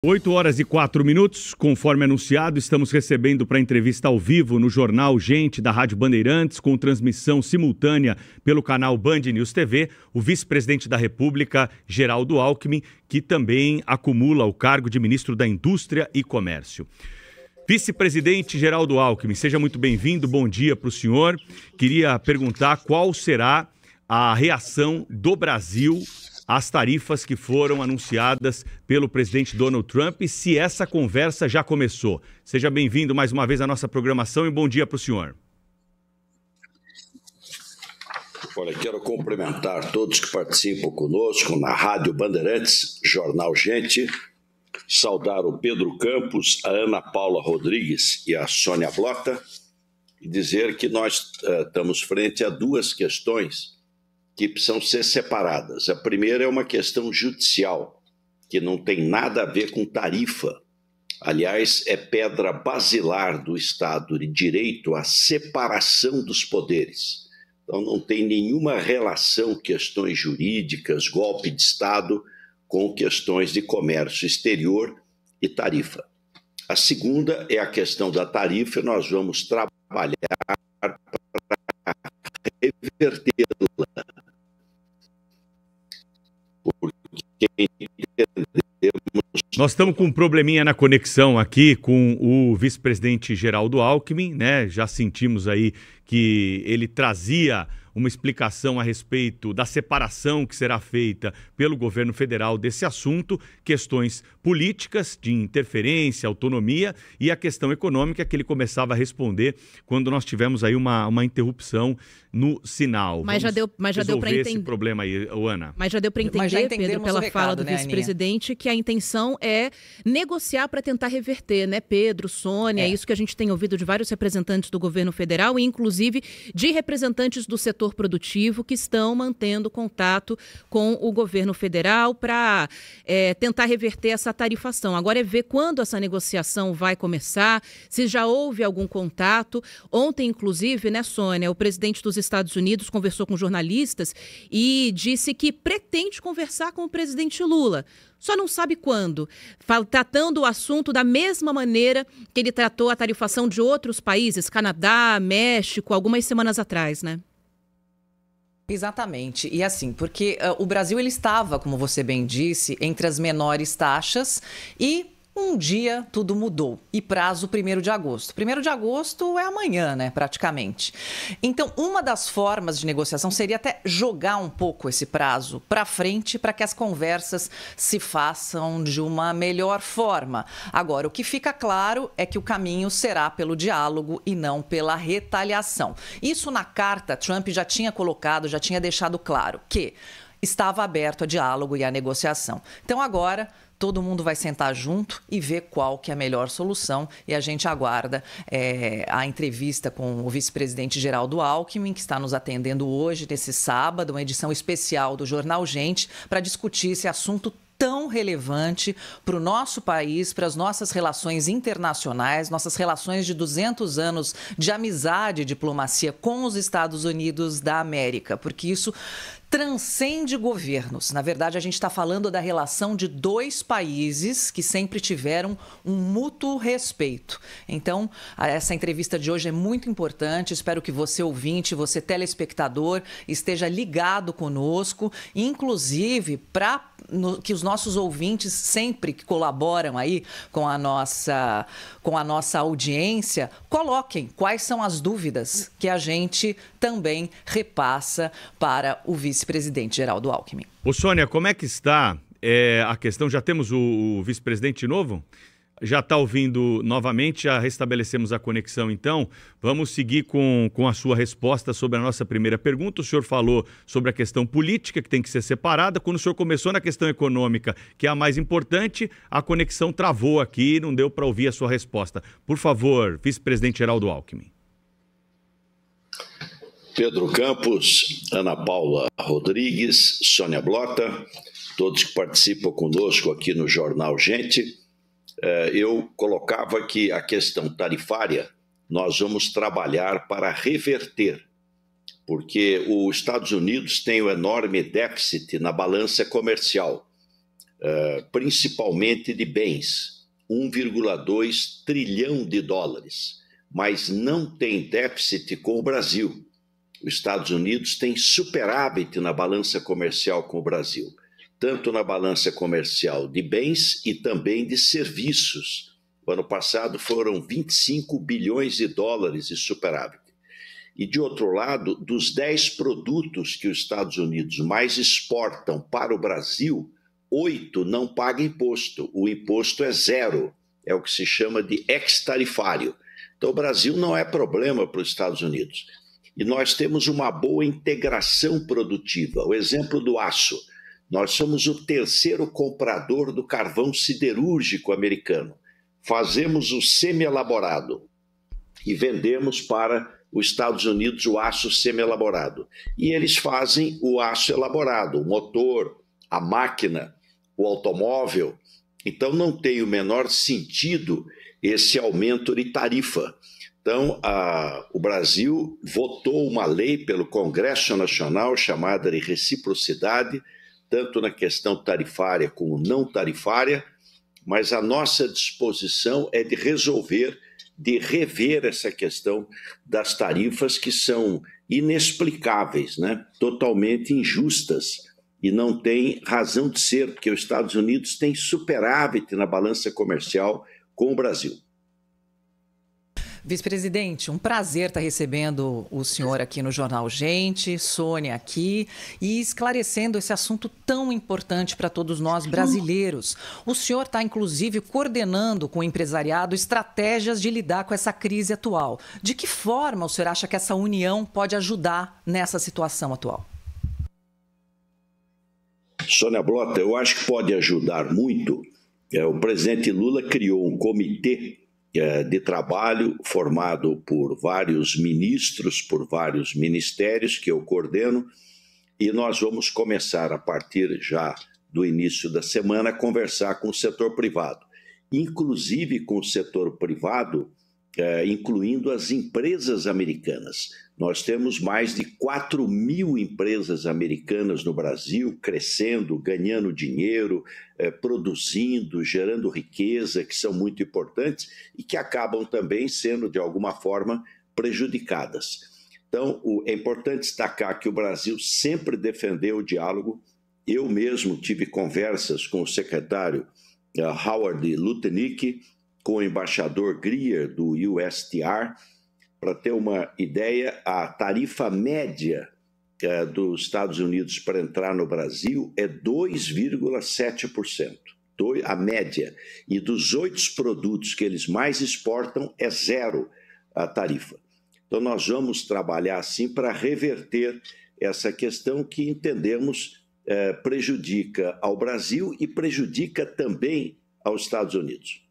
8h04, conforme anunciado, estamos recebendo para entrevista ao vivo no Jornal Gente da Rádio Bandeirantes, com transmissão simultânea pelo canal Band News TV, o vice-presidente da República, Geraldo Alckmin, que também acumula o cargo de ministro da Indústria e Comércio. Vice-presidente Geraldo Alckmin, seja muito bem-vindo, bom dia para o senhor. Queria perguntar qual será a reação do Brasil às tarifas que foram anunciadas pelo presidente Donald Trump e se essa conversa já começou. Seja bem-vindo mais uma vez à nossa programação e bom dia para o senhor. Olha, quero cumprimentar todos que participam conosco na Rádio Bandeirantes, Jornal Gente, saudar o Pedro Campos, a Ana Paula Rodrigues e a Sônia Blota e dizer que nós estamos frente a duas questões que precisam ser separadas. A primeira é uma questão judicial, que não tem nada a ver com tarifa. Aliás, é pedra basilar do Estado de Direito à separação dos poderes. Então, não tem nenhuma relação, questões jurídicas, golpe de Estado, com questões de comércio exterior e tarifa. A segunda é a questão da tarifa, e nós vamos trabalhar para revertê-la. Nós estamos com um probleminha na conexão aqui com o vice-presidente Geraldo Alckmin, né? Já sentimos aí que ele trazia uma explicação a respeito da separação que será feita pelo governo federal desse assunto, questões políticas, de interferência, autonomia e a questão econômica que ele começava a responder quando nós tivemos aí uma interrupção no sinal. Mas já deu para entender esse problema aí, Ana. Mas já deu para entender, Pedro, pela fala do vice-presidente, que a intenção é negociar para tentar reverter, né, Pedro, Sônia, é isso que a gente tem ouvido de vários representantes do governo federal e inclusive de representantes do setor produtivo que estão mantendo contato com o governo federal para tentar reverter essa tarifação. Agora é ver quando essa negociação vai começar, se já houve algum contato. Ontem, inclusive, né, Sônia, o presidente dos Estados Unidos conversou com jornalistas e disse que pretende conversar com o presidente Lula. Só não sabe quando, tratando o assunto da mesma maneira que ele tratou a tarifação de outros países, Canadá, México, algumas semanas atrás, né? Exatamente. E assim, porque o Brasil ele estava, como você bem disse, entre as menores taxas e um dia tudo mudou. E prazo 1º de agosto. 1º de agosto é amanhã, né, praticamente. Então, uma das formas de negociação seria até jogar um pouco esse prazo para frente para que as conversas se façam de uma melhor forma. Agora, o que fica claro é que o caminho será pelo diálogo e não pela retaliação. Isso na carta, Trump já tinha colocado, já tinha deixado claro que estava aberto a diálogo e a negociação. Então, agora todo mundo vai sentar junto e ver qual que é a melhor solução e a gente aguarda a entrevista com o vice-presidente Geraldo Alckmin, que está nos atendendo hoje, nesse sábado, uma edição especial do Jornal Gente, para discutir esse assunto tão relevante para o nosso país, para as nossas relações internacionais, nossas relações de 200 anos de amizade e diplomacia com os Estados Unidos da América, porque isso transcende governos. Na verdade, a gente está falando da relação de dois países que sempre tiveram um mútuo respeito. Então, essa entrevista de hoje é muito importante. Espero que você, ouvinte, você, telespectador, esteja ligado conosco, inclusive para que os nossos ouvintes, sempre que colaboram aí com a nossa audiência, coloquem quais são as dúvidas que a gente também repassa para o vice-presidente Geraldo Alckmin. Ô Sônia, como é que está a questão? Já temos o vice-presidente novo? Já está ouvindo novamente? Já restabelecemos a conexão, então. Vamos seguir com a sua resposta sobre a nossa primeira pergunta. O senhor falou sobre a questão política, que tem que ser separada. Quando o senhor começou na questão econômica, que é a mais importante, a conexão travou aqui e não deu para ouvir a sua resposta. Por favor, vice-presidente Geraldo Alckmin. Pedro Campos, Ana Paula Rodrigues, Sônia Blota, todos que participam conosco aqui no Jornal Gente. Eu colocava que a questão tarifária nós vamos trabalhar para reverter, porque os Estados Unidos têm um enorme déficit na balança comercial. principalmente de bens, 1,2 trilhão de dólares, mas não tem déficit com o Brasil. Os Estados Unidos têm superávit na balança comercial com o Brasil, tanto na balança comercial de bens e também de serviços. O ano passado foram 25 bilhões de dólares de superávit. E, de outro lado, dos 10 produtos que os Estados Unidos mais exportam para o Brasil, 8 não pagam imposto. O imposto é zero, é o que se chama de ex-tarifário. Então, o Brasil não é problema para os Estados Unidos. E nós temos uma boa integração produtiva. O exemplo do aço. Nós somos o terceiro comprador do carvão siderúrgico americano. Fazemos o semi-elaborado e vendemos para os Estados Unidos o aço semi-elaborado. E eles fazem o aço elaborado, o motor, a máquina, o automóvel. Então, não tem o menor sentido esse aumento de tarifa. Então, o Brasil votou uma lei pelo Congresso Nacional chamada de reciprocidade, tanto na questão tarifária como não tarifária, mas a nossa disposição é de rever essa questão das tarifas que são inexplicáveis, né? Totalmente injustas e não tem razão de ser, porque os Estados Unidos têm superávit na balança comercial com o Brasil. Vice-presidente, um prazer estar recebendo o senhor aqui no Jornal Gente, Sônia aqui, e esclarecendo esse assunto tão importante para todos nós brasileiros. O senhor está, inclusive, coordenando com o empresariado estratégias de lidar com essa crise atual. De que forma o senhor acha que essa união pode ajudar nessa situação atual? Sônia Blota, eu acho que pode ajudar muito. O presidente Lula criou um comitê de trabalho formado por vários ministros, por vários ministérios que eu coordeno, e nós vamos começar a partir já do início da semana a conversar com o setor privado, inclusive com o setor privado, incluindo as empresas americanas. Nós temos mais de 4.000 empresas americanas no Brasil, crescendo, ganhando dinheiro, produzindo, gerando riqueza, que são muito importantes e que acabam também sendo, de alguma forma, prejudicadas. Então, é importante destacar que o Brasil sempre defendeu o diálogo. Eu mesmo tive conversas com o secretário Howard Lutnick, com o embaixador Greer, do USTR. Para ter uma ideia, a tarifa média dos Estados Unidos para entrar no Brasil é 2,7%, a média. E dos 8 produtos que eles mais exportam é zero a tarifa. Então, nós vamos trabalhar assim para reverter essa questão que entendemos prejudica ao Brasil e prejudica também aos Estados Unidos.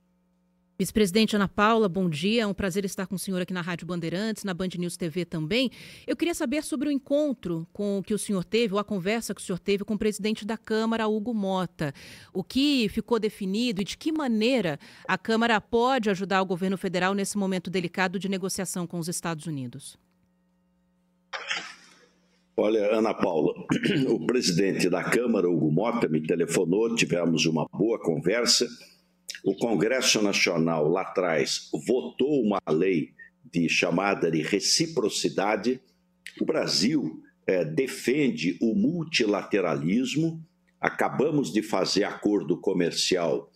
Vice-presidente Ana Paula, bom dia. É um prazer estar com o senhor aqui na Rádio Bandeirantes, na Band News TV também. Eu queria saber sobre o encontro que o senhor teve, ou a conversa que o senhor teve com o presidente da Câmara, Hugo Motta. O que ficou definido e de que maneira a Câmara pode ajudar o governo federal nesse momento delicado de negociação com os Estados Unidos? Olha, Ana Paula, o presidente da Câmara, Hugo Motta, me telefonou, tivemos uma boa conversa. O Congresso Nacional, lá atrás, votou uma lei chamada de reciprocidade. O Brasil defende o multilateralismo. Acabamos de fazer acordo comercial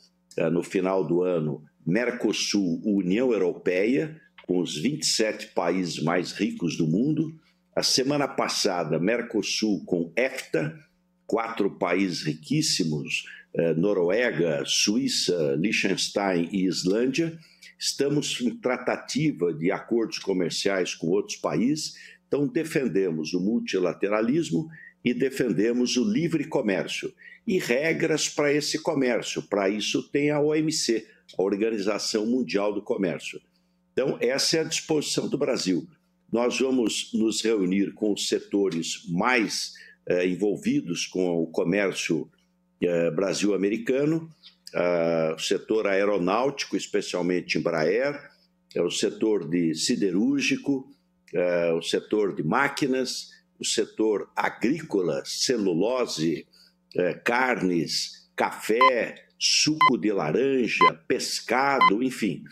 no final do ano, Mercosul-União Europeia, com os 27 países mais ricos do mundo. A semana passada, Mercosul com EFTA, 4 países riquíssimos, Noruega, Suíça, Liechtenstein e Islândia. Estamos em tratativa de acordos comerciais com outros países. Então, defendemos o multilateralismo e defendemos o livre comércio. E regras para esse comércio. Para isso tem a OMC, a Organização Mundial do Comércio. Então, essa é a disposição do Brasil. Nós vamos nos reunir com os setores mais envolvidos com o comércio Brasil-americano, o setor aeronáutico, especialmente Embraer, o setor de siderúrgico, o setor de máquinas, o setor agrícola, celulose, carnes, café, suco de laranja, pescado, enfim.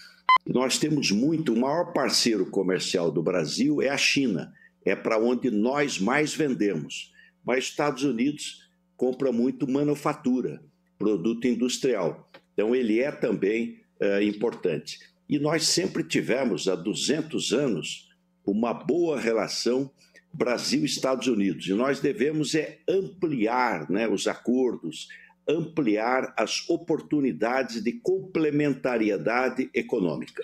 Nós temos muito, o maior parceiro comercial do Brasil é a China, é para onde nós mais vendemos. Mas os Estados Unidos compra muito manufatura, produto industrial. Então, ele é também importante. E nós sempre tivemos, há 200 anos, uma boa relação Brasil-Estados Unidos. E nós devemos ampliar, né, os acordos, ampliar as oportunidades de complementariedade econômica.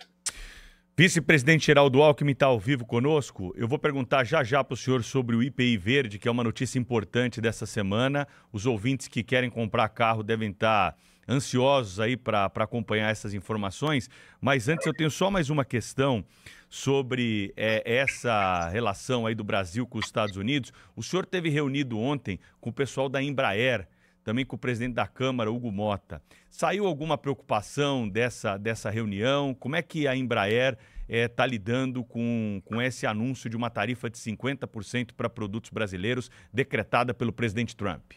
Vice-presidente Geraldo Alckmin está ao vivo conosco. Eu vou perguntar já para o senhor sobre o IPI verde, que é uma notícia importante dessa semana. Os ouvintes que querem comprar carro devem estar ansiosos aí para acompanhar essas informações. Mas antes eu tenho só mais uma questão sobre essa relação aí do Brasil com os Estados Unidos. O senhor teve reunido ontem com o pessoal da Embraer, também com o presidente da Câmara, Hugo Motta. Saiu alguma preocupação dessa reunião? Como é que a Embraer está lidando com esse anúncio de uma tarifa de 50% para produtos brasileiros decretada pelo presidente Trump?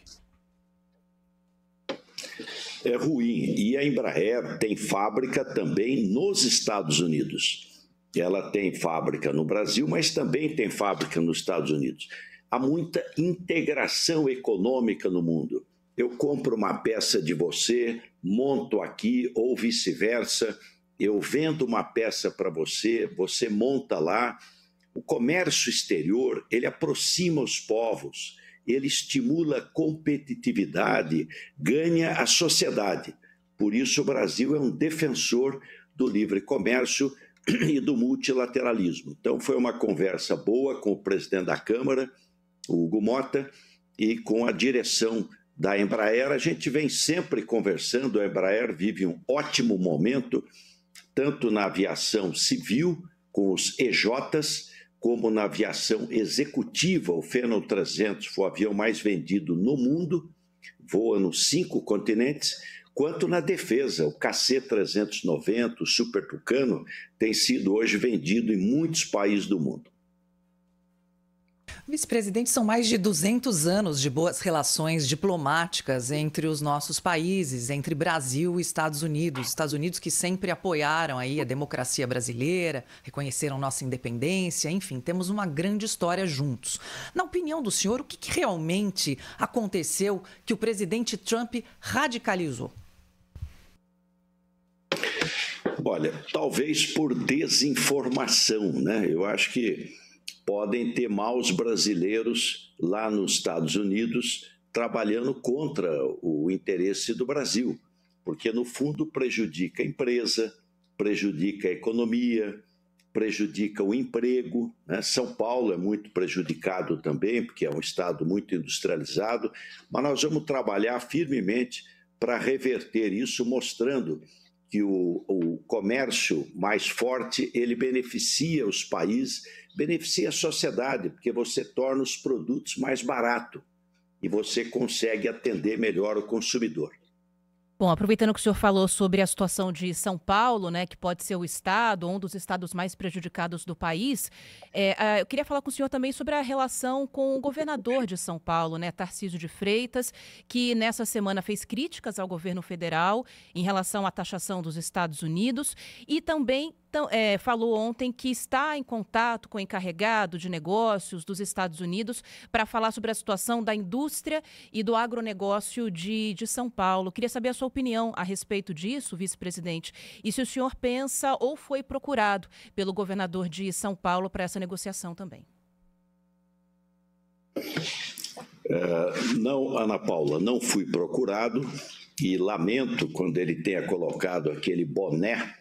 É ruim. E a Embraer tem fábrica também nos Estados Unidos. Ela tem fábrica no Brasil, mas também tem fábrica nos Estados Unidos. Há muita integração econômica no mundo. Eu compro uma peça de você, monto aqui, ou vice-versa. Eu vendo uma peça para você, você monta lá. O comércio exterior, ele aproxima os povos, ele estimula a competitividade, ganha a sociedade. Por isso, o Brasil é um defensor do livre comércio e do multilateralismo. Então, foi uma conversa boa com o presidente da Câmara, o Hugo Motta, e com a direção da Embraer. A gente vem sempre conversando, a Embraer vive um ótimo momento, tanto na aviação civil, com os EJs, como na aviação executiva. O Phenom 300 foi o avião mais vendido no mundo, voa nos 5 continentes, quanto na defesa. O KC-390, o Super Tucano, tem sido hoje vendido em muitos países do mundo. Vice-presidente, são mais de 200 anos de boas relações diplomáticas entre os nossos países, entre Brasil e Estados Unidos. Estados Unidos que sempre apoiaram aí a democracia brasileira, reconheceram nossa independência, enfim, temos uma grande história juntos. Na opinião do senhor, o que realmente aconteceu que o presidente Trump radicalizou? Olha, talvez por desinformação, né? Eu acho que podem ter maus brasileiros lá nos Estados Unidos trabalhando contra o interesse do Brasil, porque, no fundo, prejudica a empresa, prejudica a economia, prejudica o emprego, né? São Paulo é muito prejudicado também, porque é um estado muito industrializado, mas nós vamos trabalhar firmemente para reverter isso, mostrando que o comércio mais forte, ele beneficia os países, beneficia a sociedade, porque você torna os produtos mais baratos e você consegue atender melhor o consumidor. Bom, aproveitando que o senhor falou sobre a situação de São Paulo, né, que pode ser o estado, um dos estados mais prejudicados do país, eu queria falar com o senhor também sobre a relação com o governador de São Paulo, né, Tarcísio de Freitas, que nessa semana fez críticas ao governo federal em relação à taxação dos Estados Unidos e também falou ontem que está em contato com o encarregado de negócios dos Estados Unidos para falar sobre a situação da indústria e do agronegócio de São Paulo. Queria saber a sua opinião a respeito disso, vice-presidente, e se o senhor pensa ou foi procurado pelo governador de São Paulo para essa negociação também. Não, Ana Paula, não fui procurado e lamento quando ele tenha colocado aquele boné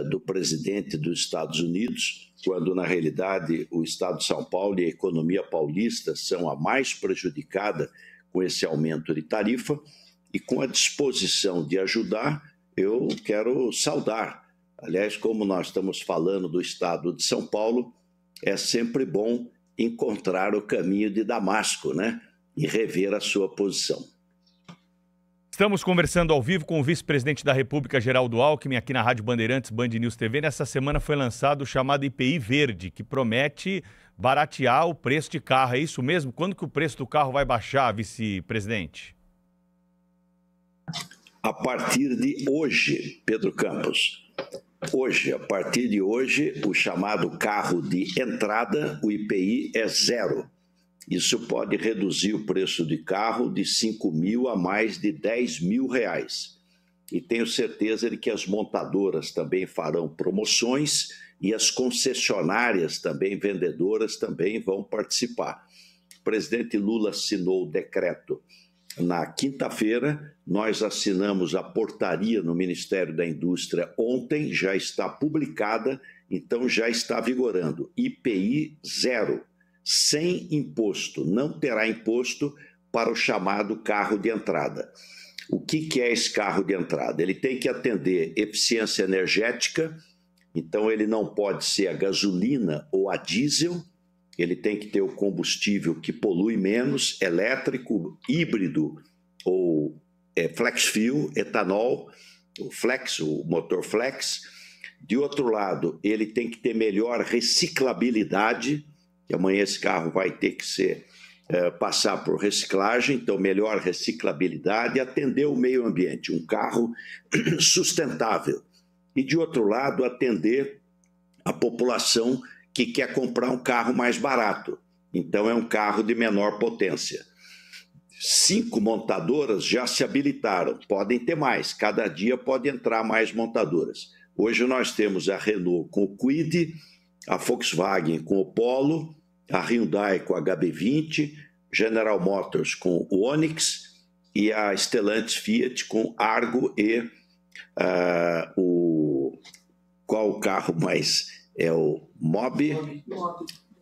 do presidente dos Estados Unidos, quando, na realidade, o Estado de São Paulo e a economia paulista são a mais prejudicada com esse aumento de tarifa, e com a disposição de ajudar, eu quero saudar. Aliás, como nós estamos falando do Estado de São Paulo, é sempre bom encontrar o caminho de Damasco, né? E rever a sua posição. Estamos conversando ao vivo com o vice-presidente da República, Geraldo Alckmin, aqui na Rádio Bandeirantes, Band News TV. Nessa semana foi lançado o chamado IPI verde, que promete baratear o preço de carro. É isso mesmo? Quando que o preço do carro vai baixar, vice-presidente? A partir de hoje, Pedro Campos, a partir de hoje, o chamado carro de entrada, o IPI é 0. Isso pode reduzir o preço de carro de 5 mil a mais de 10 mil reais. E tenho certeza de que as montadoras também farão promoções e as concessionárias também, vendedoras, também vão participar. O presidente Lula assinou o decreto na quinta-feira, nós assinamos a portaria no Ministério da Indústria ontem, já está publicada, então já está vigorando. IPI 0, sem imposto, não terá imposto para o chamado carro de entrada. O que é esse carro de entrada? Ele tem que atender eficiência energética, então ele não pode ser a gasolina ou a diesel, ele tem que ter o combustível que polui menos, elétrico, híbrido ou flex fuel, etanol, o motor flex. De outro lado, ele tem que ter melhor reciclabilidade, que amanhã esse carro vai ter que passar por reciclagem, então melhor reciclabilidade, atender o meio ambiente, um carro sustentável. E de outro lado, atender a população que quer comprar um carro mais barato. Então é um carro de menor potência. 5 montadoras já se habilitaram, podem ter mais, cada dia pode entrar mais montadoras. Hoje nós temos a Renault com o Kwid, a Volkswagen com o Polo, a Hyundai com a HB20, General Motors com o Onix e a Stellantis Fiat com Argo e qual o carro mais? É o Mobi?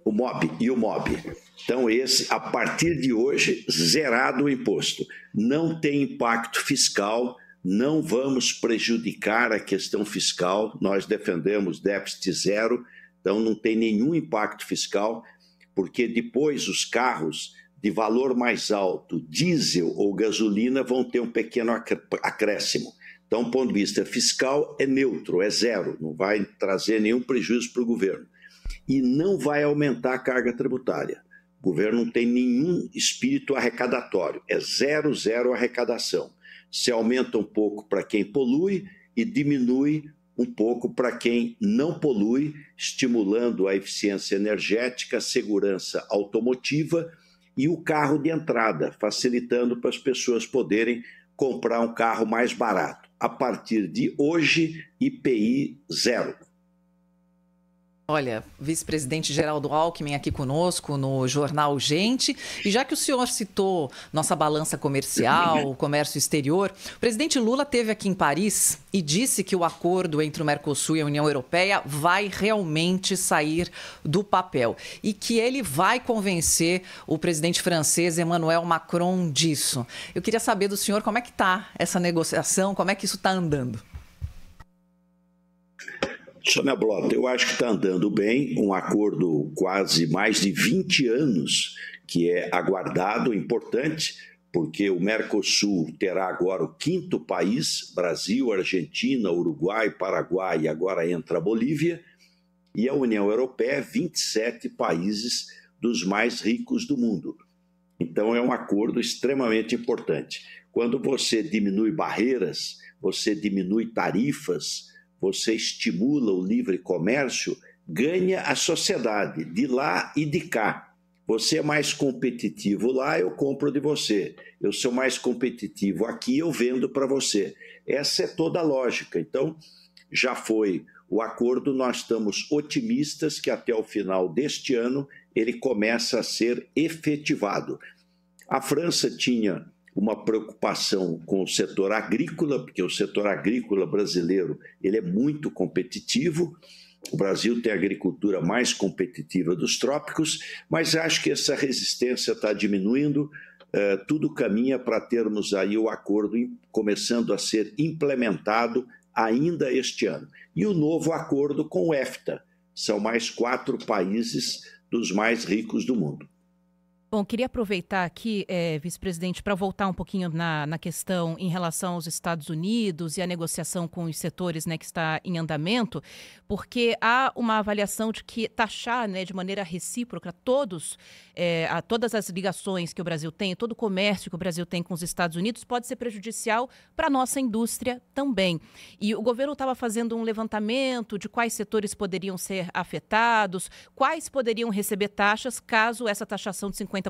O Mobi e o Mobi. Então esse, a partir de hoje, zerado o imposto. Não tem impacto fiscal, não vamos prejudicar a questão fiscal, nós defendemos déficit zero, então não tem nenhum impacto fiscal, porque depois os carros de valor mais alto, diesel ou gasolina, vão ter um pequeno acréscimo. Então, do ponto de vista fiscal, é neutro, é zero, não vai trazer nenhum prejuízo para o governo. E não vai aumentar a carga tributária. O governo não tem nenhum espírito arrecadatório, é 0 arrecadação. Se aumenta um pouco para quem polui e diminui um pouco para quem não polui, estimulando a eficiência energética, a segurança automotiva e o carro de entrada, facilitando para as pessoas poderem comprar um carro mais barato. A partir de hoje, IPI 0. Olha, vice-presidente Geraldo Alckmin aqui conosco no Jornal Gente. E já que o senhor citou nossa balança comercial, o comércio exterior, o presidente Lula esteve aqui em Paris e disse que o acordo entre o Mercosul e a União Europeia vai realmente sair do papel e que ele vai convencer o presidente francês Emmanuel Macron disso. Eu queria saber do senhor como é que está essa negociação, como é que isso está andando. Sônia Blota, eu acho que está andando bem, um acordo quase mais de 20 anos que é aguardado, importante, porque o Mercosul terá agora o 5º país, Brasil, Argentina, Uruguai, Paraguai e agora entra a Bolívia, e a União Europeia, 27 países dos mais ricos do mundo. Então é um acordo extremamente importante. Quando você diminui barreiras, você diminui tarifas, você estimula o livre comércio, ganha a sociedade, de lá e de cá. Você é mais competitivo lá, eu compro de você. Eu sou mais competitivo aqui, eu vendo para você. Essa é toda a lógica. Então, já foi o acordo, nós estamos otimistas que até o final deste ano ele começa a ser efetivado. A França tinha uma preocupação com o setor agrícola, porque o setor agrícola brasileiro ele é muito competitivo. O Brasil tem a agricultura mais competitiva dos trópicos, mas acho que essa resistência está diminuindo, tudo caminha para termos aí o acordo começando a ser implementado ainda este ano. E o novo acordo com o EFTA, são mais 4 países dos mais ricos do mundo. Bom, queria aproveitar aqui, vice-presidente, para voltar um pouquinho na questão em relação aos Estados Unidos e a negociação com os setores, né, que está em andamento, porque há uma avaliação de que taxar, né, de maneira recíproca todas as ligações que o Brasil tem, todo o comércio que o Brasil tem com os Estados Unidos pode ser prejudicial para a nossa indústria também. E o governo estava fazendo um levantamento de quais setores poderiam ser afetados, quais poderiam receber taxas caso essa taxação de 50%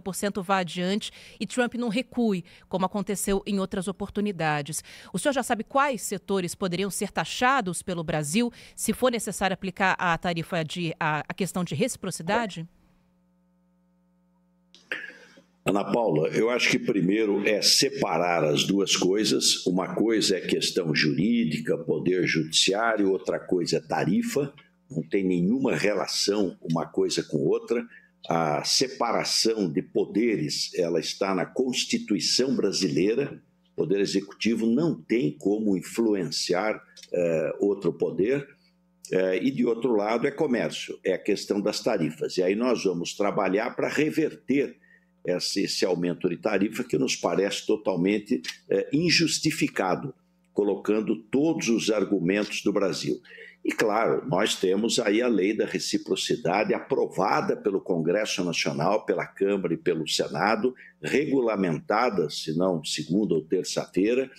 vá adiante e Trump não recue, como aconteceu em outras oportunidades. O senhor já sabe quais setores poderiam ser taxados pelo Brasil se for necessário aplicar a tarifa a questão de reciprocidade? Ana Paula, eu acho que primeiro é separar as duas coisas. Uma coisa é questão jurídica, poder judiciário, outra coisa é tarifa. Não tem nenhuma relação uma coisa com outra. A separação de poderes, ela está na Constituição brasileira. O Poder Executivo não tem como influenciar outro poder. E, de outro lado, é comércio, é a questão das tarifas. E aí nós vamos trabalhar para reverter esse aumento de tarifa que nos parece totalmente injustificado, colocando todos os argumentos do Brasil. E, claro, nós temos aí a lei da reciprocidade aprovada pelo Congresso Nacional, pela Câmara e pelo Senado, regulamentada, se não segunda ou terça-feira,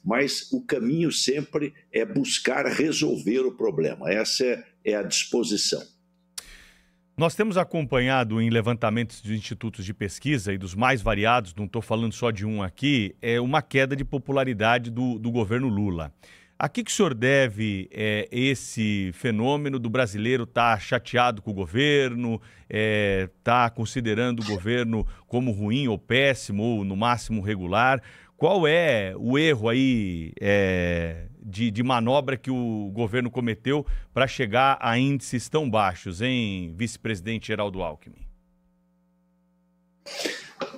mas o caminho sempre é buscar resolver o problema. Essa é a disposição. Nós temos acompanhado em levantamentos de institutos de pesquisa e dos mais variados, não estou falando só de um aqui, uma queda de popularidade do governo Lula. A que o senhor deve esse fenômeno do brasileiro estar chateado com o governo, estar considerando o governo como ruim ou péssimo ou no máximo regular? Qual é o erro aí de manobra que o governo cometeu para chegar a índices tão baixos, hein, vice-presidente Geraldo Alckmin?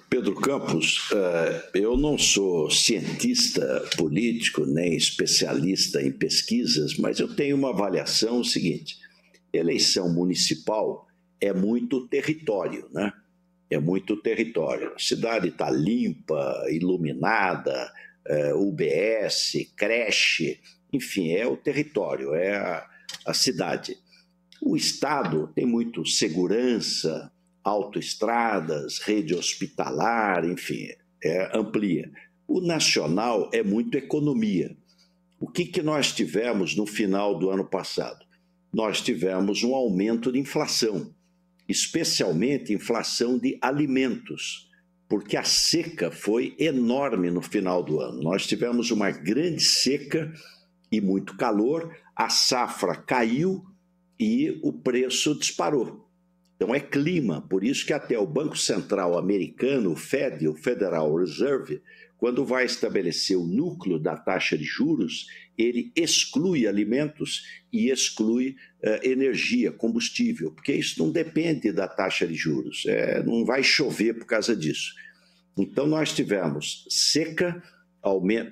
Pedro Campos, eu não sou cientista político nem especialista em pesquisas, mas eu tenho uma avaliação seguinte: eleição municipal é muito território, né? É muito território. A cidade está limpa, iluminada, UBS, creche, enfim, é o território, é a cidade. O Estado tem muito segurança, autoestradas, rede hospitalar, enfim, amplia. O nacional é muito economia. O que nós tivemos no final do ano passado? Nós tivemos um aumento de inflação, especialmente inflação de alimentos, porque a seca foi enorme no final do ano. Nós tivemos uma grande seca e muito calor, a safra caiu e o preço disparou. Então é clima, por isso que até o Banco Central americano, o Fed, o Federal Reserve, quando vai estabelecer o núcleo da taxa de juros, ele exclui alimentos e exclui energia, combustível, porque isso não depende da taxa de juros, não vai chover por causa disso. Então nós tivemos seca,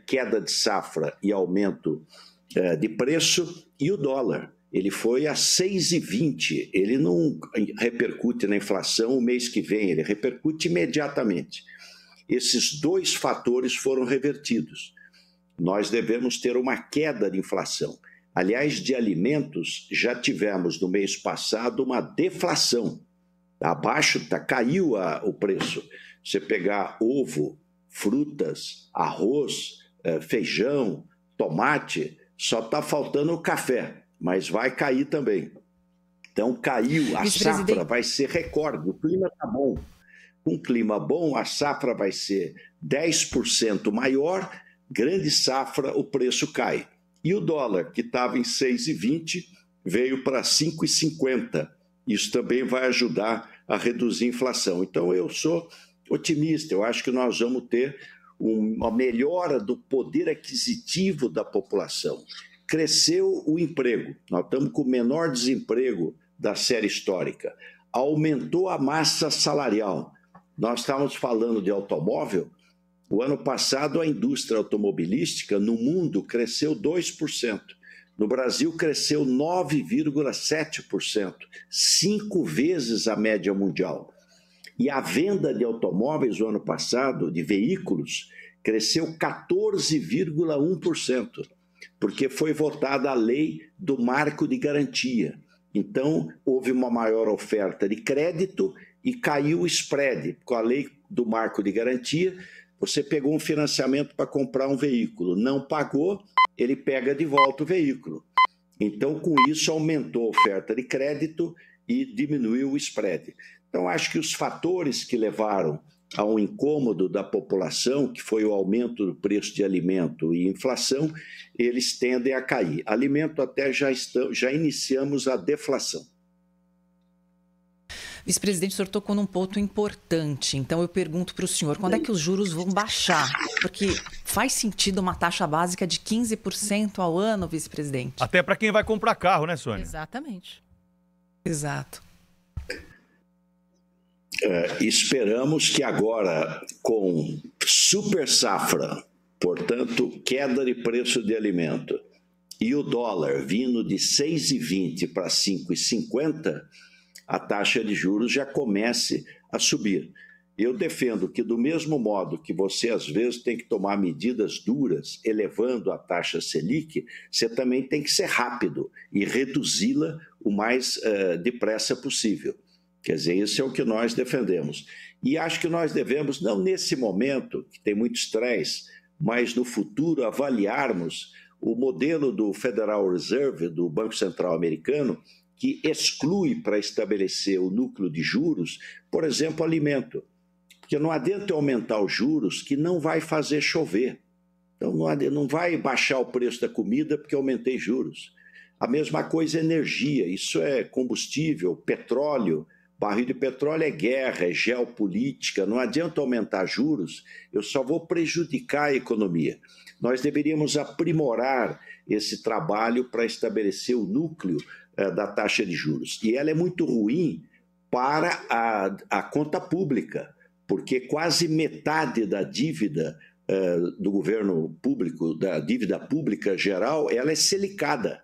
queda de safra e aumento de preço, e o dólar. Ele foi a 6,20, ele não repercute na inflação o mês que vem, ele repercute imediatamente. Esses dois fatores foram revertidos. Nós devemos ter uma queda de inflação. Aliás, de alimentos, já tivemos no mês passado uma deflação. Abaixo, caiu o preço. Você pegar ovo, frutas, arroz, feijão, tomate, só está faltando o café. Mas vai cair também. Então caiu, a safra vai ser recorde, o clima está bom. Com clima bom, a safra vai ser 10% maior, grande safra, o preço cai. E o dólar, que estava em 6,20, veio para 5,50. Isso também vai ajudar a reduzir a inflação. Então eu sou otimista, eu acho que nós vamos ter uma melhora do poder aquisitivo da população. Cresceu o emprego, nós estamos com o menor desemprego da série histórica. Aumentou a massa salarial. Nós estávamos falando de automóvel, o ano passado a indústria automobilística no mundo cresceu 2%. No Brasil cresceu 9,7%, 5 vezes a média mundial. E a venda de automóveis no ano passado, de veículos, cresceu 14,1%, porque foi votada a lei do marco de garantia. Então, houve uma maior oferta de crédito e caiu o spread. Com a lei do marco de garantia, você pegou um financiamento para comprar um veículo, não pagou, ele pega de volta o veículo. Então, com isso, aumentou a oferta de crédito e diminuiu o spread. Então, acho que os fatores que levaram a um incômodo da população, que foi o aumento do preço de alimento e inflação, eles tendem a cair. Alimento até já iniciamos a deflação. Vice-presidente, o senhor tocou num ponto importante. Então, eu pergunto para o senhor, quando é que os juros vão baixar? Porque faz sentido uma taxa básica de 15% ao ano, vice-presidente? Até para quem vai comprar carro, né, Sônia? Exatamente. Exato. Esperamos que agora, com super safra, portanto, queda de preço de alimento, e o dólar vindo de 6,20 para 5,50, a taxa de juros já comece a subir. Eu defendo que, do mesmo modo que você, às vezes, tem que tomar medidas duras, elevando a taxa Selic, você também tem que ser rápido e reduzi-la o mais depressa possível. Quer dizer, isso é o que nós defendemos. E acho que nós devemos, não nesse momento, que tem muito estresse, mas no futuro avaliarmos o modelo do Federal Reserve, do Banco Central Americano, que exclui para estabelecer o núcleo de juros, por exemplo, alimento. Porque não adianta aumentar os juros que não vai fazer chover. Então não vai baixar o preço da comida porque aumentei juros. A mesma coisa é energia, isso é combustível, petróleo. Barril de petróleo é guerra, é geopolítica, não adianta aumentar juros, eu só vou prejudicar a economia. Nós deveríamos aprimorar esse trabalho para estabelecer o núcleo da taxa de juros. E ela é muito ruim para a conta pública, porque quase metade da dívida do governo público, da dívida pública geral, ela é selicada.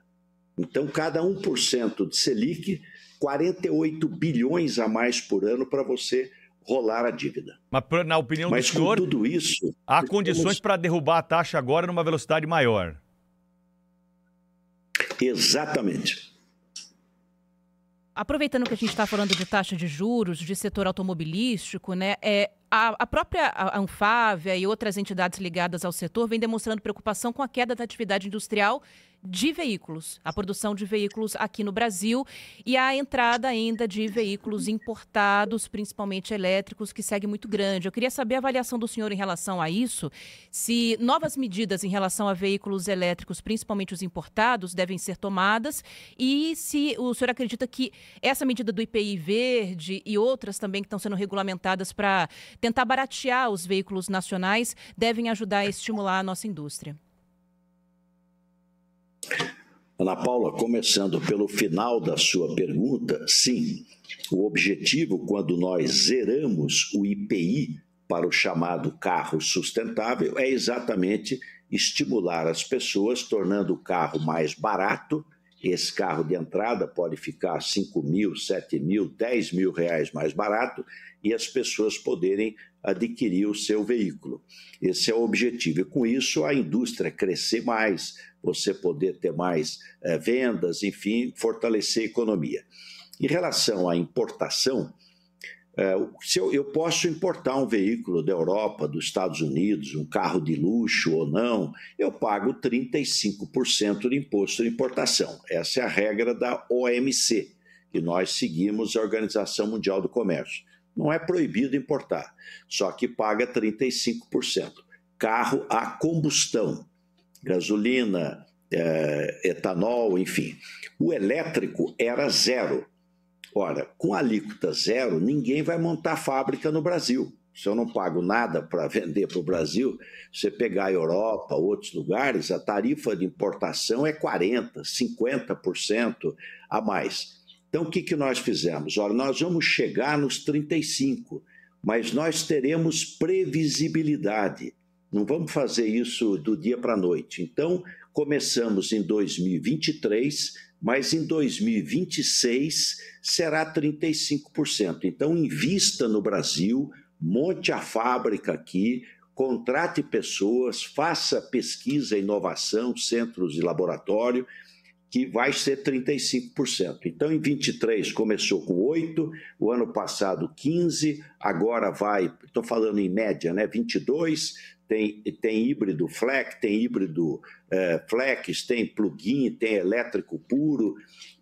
Então, cada 1% de Selic, 48 bilhões a mais por ano para você rolar a dívida. Mas, na opinião do senhor, com tudo isso, há condições para derrubar a taxa agora numa velocidade maior? Exatamente. Aproveitando que a gente está falando de taxa de juros, de setor automobilístico, né, a própria Anfávia e outras entidades ligadas ao setor vêm demonstrando preocupação com a queda da atividade industrial de veículos, a produção de veículos aqui no Brasil e a entrada ainda de veículos importados, principalmente elétricos, que segue muito grande. Eu queria saber a avaliação do senhor em relação a isso, se novas medidas em relação a veículos elétricos, principalmente os importados, devem ser tomadas e se o senhor acredita que essa medida do IPI verde e outras também que estão sendo regulamentadas para tentar baratear os veículos nacionais devem ajudar a estimular a nossa indústria. Ana Paula, começando pelo final da sua pergunta, sim, o objetivo, quando nós zeramos o IPI para o chamado carro sustentável, é exatamente estimular as pessoas, tornando o carro mais barato. Esse carro de entrada pode ficar 5 mil, 7 mil, 10 mil reais mais barato e as pessoas poderem adquirir o seu veículo. Esse é o objetivo. E com isso a indústria crescer mais, você poder ter mais vendas, enfim, fortalecer a economia. Em relação à importação, se eu posso importar um veículo da Europa, dos Estados Unidos, um carro de luxo ou não, eu pago 35% de imposto de importação. Essa é a regra da OMC, que nós seguimos, a Organização Mundial do Comércio. Não é proibido importar, só que paga 35%. Carro a combustão, gasolina, etanol, enfim. O elétrico era zero. Ora, com alíquota zero, ninguém vai montar fábrica no Brasil. Se eu não pago nada para vender para o Brasil, você pegar a Europa, outros lugares, a tarifa de importação é 40%, 50% a mais. Então, o que nós fizemos? Ora, nós vamos chegar nos 35%, mas nós teremos previsibilidade. Não vamos fazer isso do dia para a noite. Então, começamos em 2023, mas em 2026 será 35%. Então, invista no Brasil, monte a fábrica aqui, contrate pessoas, faça pesquisa e inovação, centros de laboratório, que vai ser 35%. Então, em 23 começou com 8%, o ano passado 15%, agora vai, estou falando em média, né, 22%, tem híbrido flex, tem híbrido flex, tem plug-in, tem elétrico puro,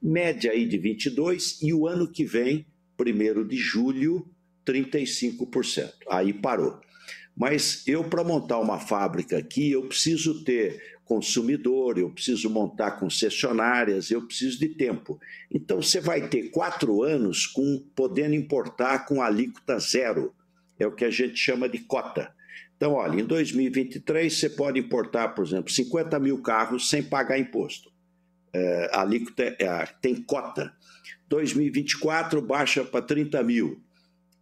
média aí de 22%, e o ano que vem, 1º de julho, 35%. Aí parou. Mas eu, para montar uma fábrica aqui, eu preciso ter consumidor, eu preciso montar concessionárias, eu preciso de tempo. Então, você vai ter 4 anos podendo importar com alíquota zero, é o que a gente chama de cota. Então, olha, em 2023 você pode importar, por exemplo, 50 mil carros sem pagar imposto. A alíquota tem cota. 2024 baixa para 30 mil.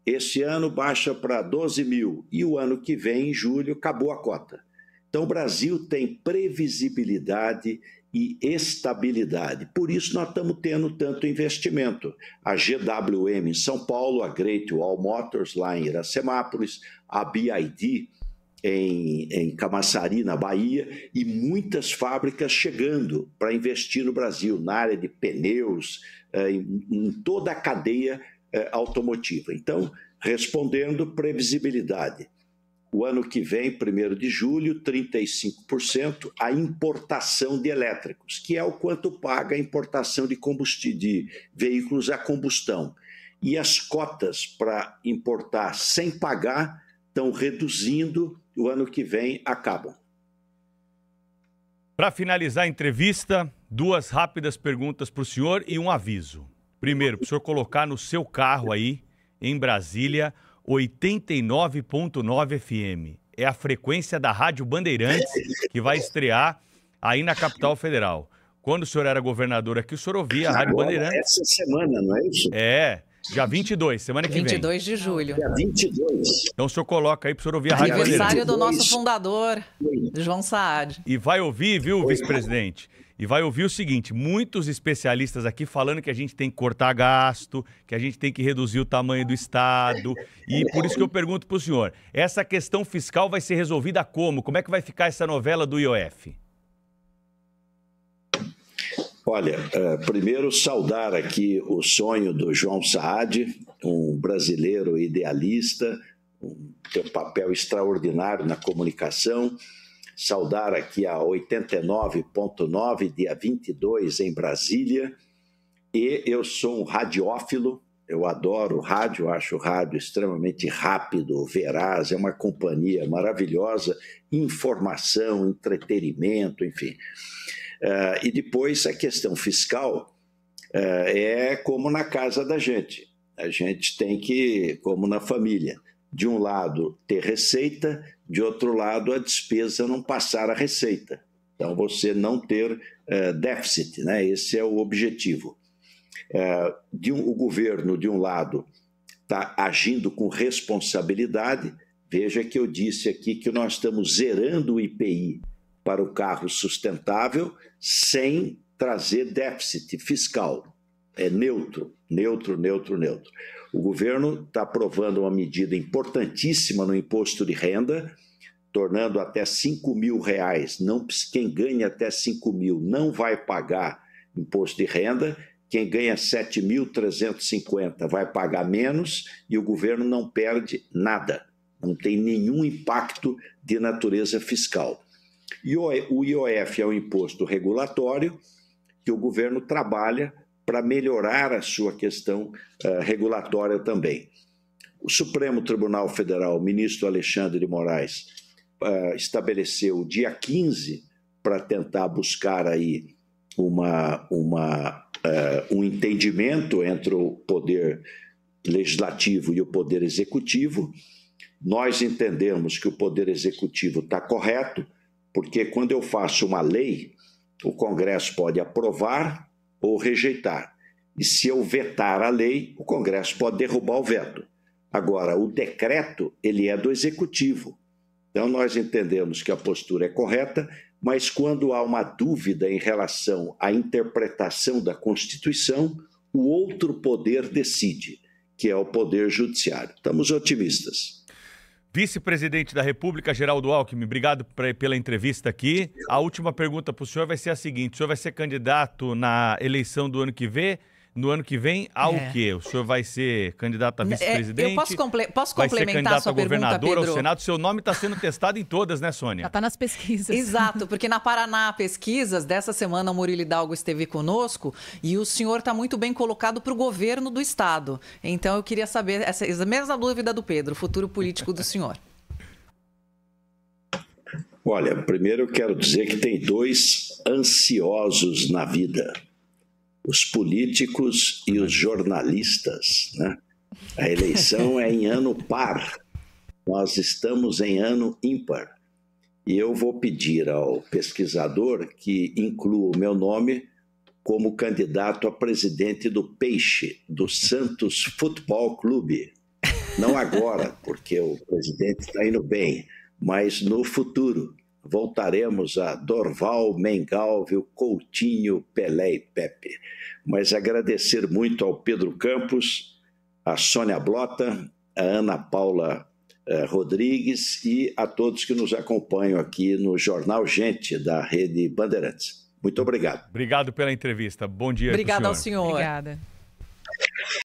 Esse ano baixa para 12 mil. E o ano que vem, em julho, acabou a cota. Então, o Brasil tem previsibilidade e estabilidade. Por isso, nós estamos tendo tanto investimento. A GWM em São Paulo, a Great Wall Motors lá em Iracemápolis, a BYD em Camaçari, na Bahia, e muitas fábricas chegando para investir no Brasil, na área de pneus, em toda a cadeia automotiva. Então, respondendo, previsibilidade. O ano que vem, 1º de julho, 35% a importação de elétricos, que é o quanto paga a importação de veículos a combustão. E as cotas para importar sem pagar estão reduzindo, o ano que vem acabam. Para finalizar a entrevista, 2 rápidas perguntas para o senhor e um aviso. Primeiro, para o senhor colocar no seu carro aí, em Brasília, 89.9 FM. É a frequência da Rádio Bandeirantes que vai estrear aí na capital federal. Quando o senhor era governador aqui, o senhor ouvia a Rádio Bandeirantes. Essa semana, não é isso? É, dia 22, semana que vem. 22 de julho. Dia 22. Então o senhor coloca aí para o senhor ouvir a Rádio Bandeirantes. Aniversário do nosso fundador, João Saad. E vai ouvir, viu, vice-presidente? E vai ouvir o seguinte, muitos especialistas aqui falando que a gente tem que cortar gasto, que a gente tem que reduzir o tamanho do Estado. E por isso que eu pergunto para o senhor, essa questão fiscal vai ser resolvida como? Como é que vai ficar essa novela do IOF? Olha, primeiro saudar aqui o sonho do João Saad, um brasileiro idealista, tem um papel extraordinário na comunicação. Saudar aqui a 89.9, dia 22, em Brasília. E eu sou um radiófilo, eu adoro rádio, acho o rádio extremamente rápido, veraz, é uma companhia maravilhosa, informação, entretenimento, enfim. E depois a questão fiscal é como na casa da gente. A gente tem que, como na família, de um lado ter receita, de outro lado a despesa não passar a receita. Então você não ter déficit, né? Esse é o objetivo. O governo, de um lado, está agindo com responsabilidade. Veja que eu disse aqui que nós estamos zerando o IPI para o carro sustentável sem trazer déficit fiscal. É neutro. O governo está aprovando uma medida importantíssima no imposto de renda, tornando até R$5.000. Quem ganha até 5 mil não vai pagar imposto de renda, quem ganha 7.350 vai pagar menos e o governo não perde nada, não tem nenhum impacto de natureza fiscal. E o IOF é um imposto regulatório que o governo trabalha para melhorar a sua questão regulatória também. O Supremo Tribunal Federal, o ministro Alexandre de Moraes, estabeleceu o dia 15 para tentar buscar aí um entendimento entre o poder legislativo e o poder executivo. Nós entendemos que o poder executivo está correto, porque quando eu faço uma lei, o Congresso pode aprovar ou rejeitar. E se eu vetar a lei, o Congresso pode derrubar o veto. Agora, o decreto, ele é do Executivo. Então, nós entendemos que a postura é correta, mas quando há uma dúvida em relação à interpretação da Constituição, o outro poder decide, que é o Poder Judiciário. Estamos otimistas. Vice-presidente da República, Geraldo Alckmin, obrigado pela entrevista aqui. A última pergunta para o senhor vai ser a seguinte: o senhor vai ser candidato na eleição do ano que vem? No ano que vem, ao quê? O senhor vai ser candidato a vice-presidente? Eu posso complementar vai ser candidato a sua a governador, pergunta, Pedro? ao Senado? Seu nome está sendo testado em todas, né, Sônia? Já está nas pesquisas. Exato, porque na Paraná Pesquisas, dessa semana, o Murilo Hidalgo esteve conosco e o senhor está muito bem colocado para o governo do Estado. Então, eu queria saber, essa mesma dúvida do Pedro, o futuro político do senhor. Olha, primeiro eu quero dizer que tem dois ansiosos na vida: os políticos e os jornalistas, né? A eleição é em ano par, nós estamos em ano ímpar. E eu vou pedir ao pesquisador que inclua o meu nome como candidato a presidente do Peixe, do Santos Futebol Clube. Não agora, porque o presidente está indo bem, mas no futuro. Voltaremos a Dorval, Mengalvio, Coutinho, Pelé e Pepe. Mas agradecer muito ao Pedro Campos, a Sônia Blota, a Ana Paula Rodrigues e a todos que nos acompanham aqui no Jornal Gente da Rede Bandeirantes. Muito obrigado. Obrigado pela entrevista. Bom dia. Obrigada ao senhor. Obrigada.